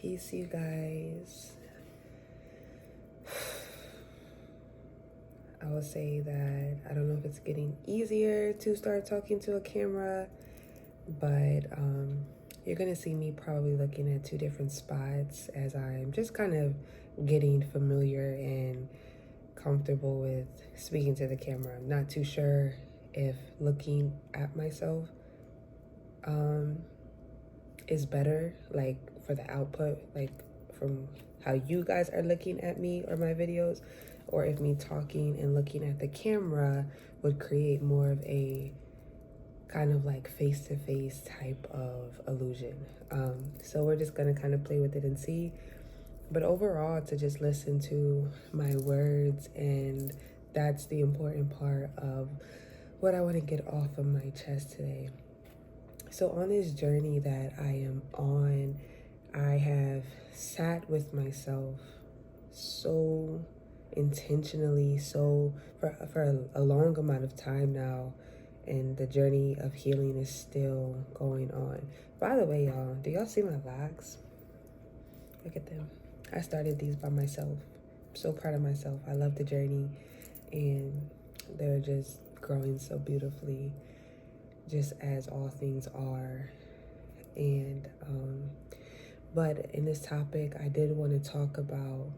Peace, you guys. I will say that I don't know if it's getting easier to start talking to a camera, but you're gonna see me probably looking at two different spots as I'm just kind of getting familiar and comfortable with speaking to the camera. I'm not too sure if looking at myself is better, like for the output, like from how you guys are looking at me or my videos, or if me talking and looking at the camera would create more of a kind of like face-to-face type of illusion. So we're just gonna kind of play with it and see. But overall, to just listen to my words, and that's the important part of what I want to get off of my chest today. So, on this journey that I am on, I have sat with myself so intentionally, so for a long amount of time now, and the journey of healing is still going on. By the way, y'all, do y'all see my locks? Look at them. I started these by myself. I'm so proud of myself. I love the journey, and they're just growing so beautifully, just as all things are. And but in this topic, I did want to talk about,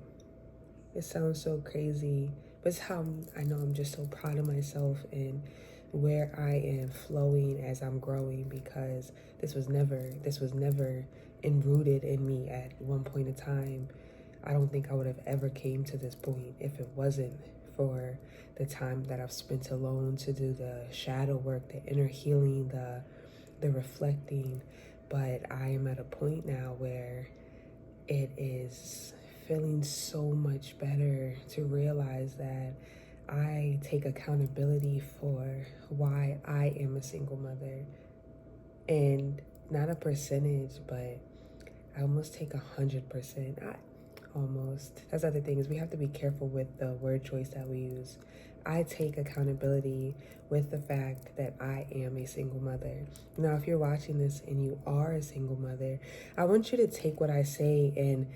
it sounds so crazy, but it's how I know I'm just so proud of myself and where I am flowing as I'm growing, because this was never enrooted in me at one point in time. I don't think I would have ever came to this point if it wasn't for the time that I've spent alone to do the shadow work, the inner healing, the reflecting. But I am at a point now where it is feeling so much better to realize that I take accountability for why I am a single mother. And not a percentage, but I almost take 100%. Almost. That's the other thing, is we have to be careful with the word choice that we use. I take accountability with the fact that I am a single mother. Now, if you're watching this and you are a single mother, I want you to take what I say and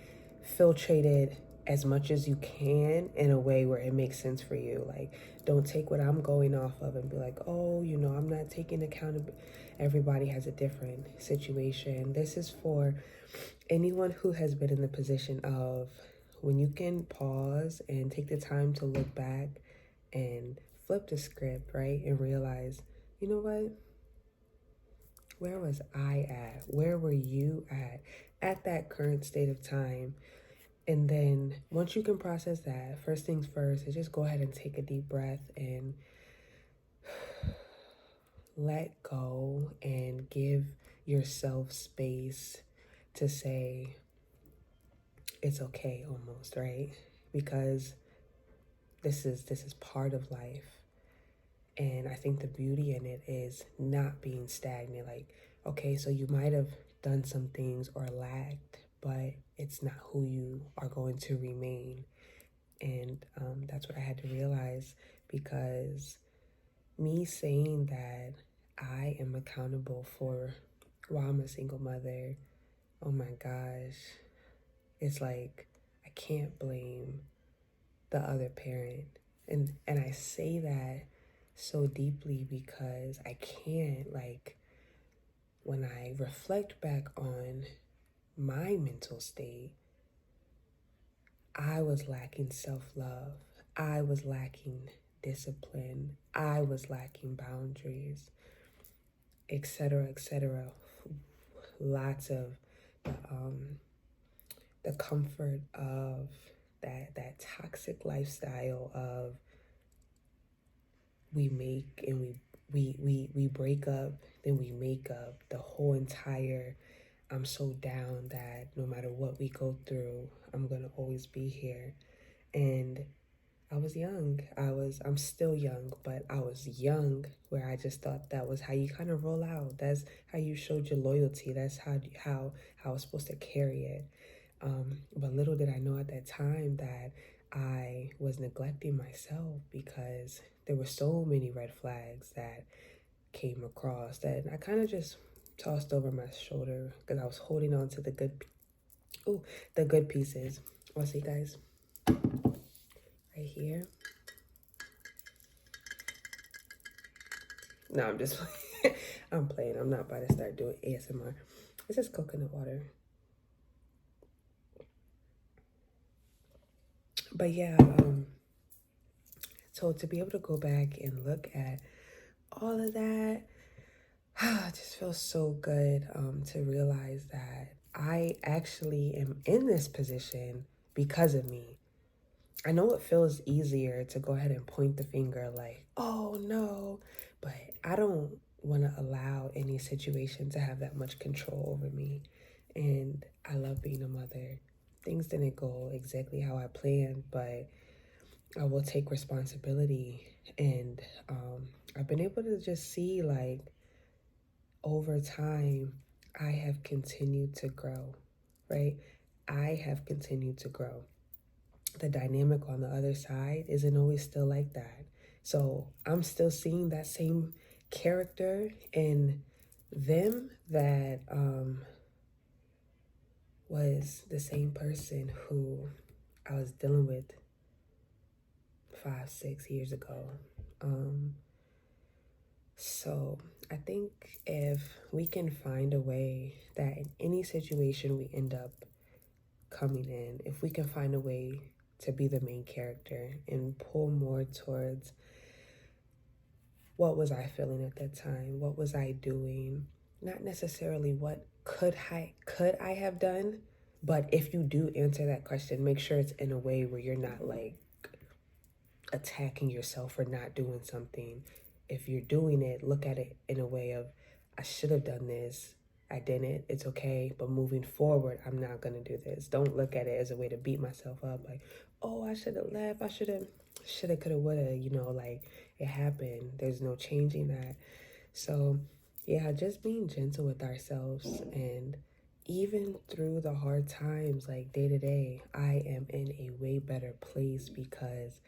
filtrate it as much as you can in a way where it makes sense for you. Like, don't take what I'm going off of and be like, oh, I'm not taking accountability. Everybody has a different situation. This is for anyone who has been in the position of when you can pause and take the time to look back and flip the script, right? And realize, you know what? Where was I at? Where were you at that current state of time? And then once you can process that, first things first is just go ahead and take a deep breath and let go and give yourself space to say it's okay almost, right? Because this is part of life. And I think the beauty in it is not being stagnant. Like, okay, so you might have done some things or lagged, but it's not who you are going to remain. And that's what I had to realize, because me saying that I am accountable for why I'm a single mother, oh my gosh, it's like I can't blame the other parent. And I say that so deeply because I can't, like, when I reflect back on my mental state, I was lacking self-love. I was lacking discipline. I was lacking boundaries, etc., etc. Lots of the comfort of that toxic lifestyle of we make and we break up, then we make up, the whole entire I'm so down that no matter what we go through, I'm gonna always be here. And I was young. I'm still young, but I was young where I just thought that was how you kind of roll out. That's how you showed your loyalty. That's how I was supposed to carry it. But little did I know at that time that I was neglecting myself, because there were so many red flags that came across that I kind of just tossed over my shoulder because I was holding on to the good Oh, the good pieces. I'll see, guys. Right here. No, I'm just playing. I'm playing. I'm not about to start doing ASMR. It's just coconut water. But yeah, so to be able to go back and look at all of that, it just feels so good to realize that I actually am in this position because of me. I know it feels easier to go ahead and point the finger like, oh no, but I don't want to allow any situation to have that much control over me. And I love being a mother. Things didn't go exactly how I planned, but I will take responsibility. And I've been able to just see, like, over time, I have continued to grow, right? I have continued to grow. The dynamic on the other side isn't always still like that. So I'm still seeing that same character in them that was the same person who I was dealing with 5, 6 years ago. So I think if we can find a way that in any situation we end up coming in, if we can find a way to be the main character and pull more towards what was I feeling at that time, what was I doing, not necessarily what could I have done, but if you do answer that question, make sure it's in a way where you're not like attacking yourself for not doing something. If you're doing it, look at it in a way of, I should have done this. I didn't. It's okay. But moving forward, I'm not going to do this. Don't look at it as a way to beat myself up. Like, oh, I should have left. I should have, could have, would have, like it happened. There's no changing that. So, yeah, just being gentle with ourselves. And even through the hard times, like day to day, I am in a way better place because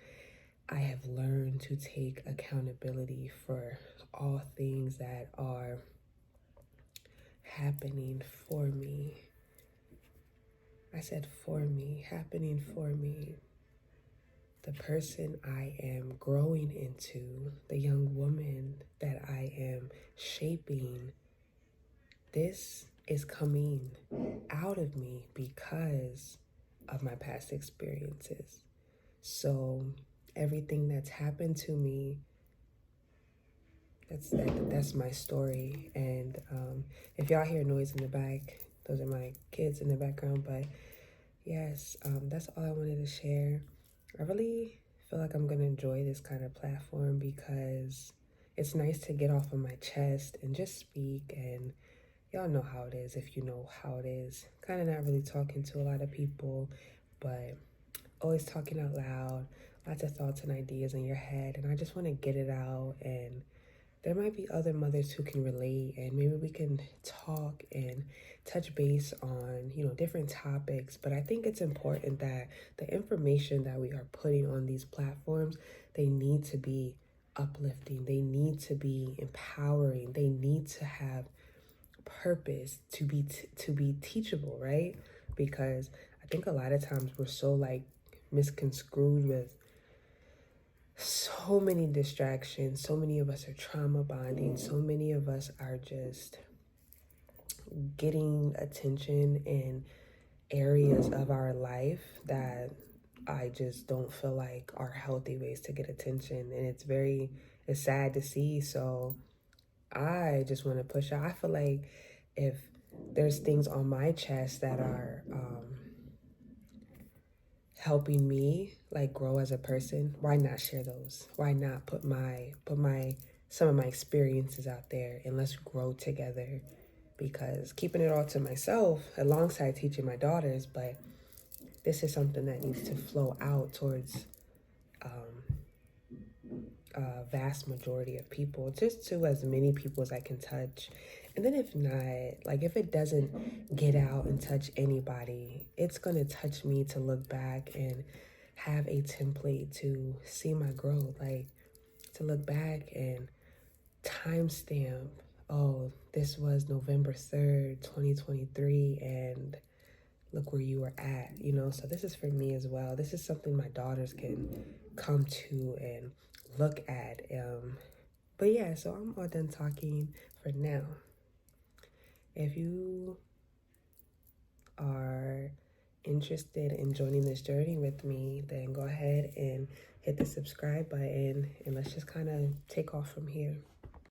I have learned to take accountability for all things that are happening for me. I said for me, happening for me. The person I am growing into, the young woman that I am shaping, this is coming out of me because of my past experiences. So everything that's happened to me, that's my story. And if y'all hear noise in the back, those are my kids in the background. But yes, that's all I wanted to share. I really feel like I'm gonna enjoy this kind of platform because it's nice to get off of my chest and just speak. And y'all know how it is if you know how it is. Kind of not really talking to a lot of people, but always talking out loud, lots of thoughts and ideas in your head. And I just want to get it out, and there might be other mothers who can relate, and maybe we can talk and touch base on, different topics. But I think it's important that the information that we are putting on these platforms, they need to be uplifting, they need to be empowering, they need to have purpose, to be teachable, right? Because I think a lot of times we're so like misconstrued with so many distractions. So many of us are trauma bonding. So many of us are just getting attention in areas of our life that I just don't feel like are healthy ways to get attention. And it's sad to see. So I just want to push out. I feel like if there's things on my chest that are helping me like grow as a person, why not share those? Why not put some of my experiences out there, and let's grow together? Because keeping it all to myself alongside teaching my daughters, but this is something that needs to flow out towards a vast majority of people, just to as many people as I can touch. And then if not, like if it doesn't get out and touch anybody, it's going to touch me to look back and have a template to see my growth, like to look back and timestamp, oh, this was November 3rd, 2023, and look where you were at, you know? So this is for me as well. This is something my daughters can come to and look at. But yeah, so I'm all done talking for now. If you are interested in joining this journey with me, then go ahead and hit the subscribe button and let's just kind of take off from here.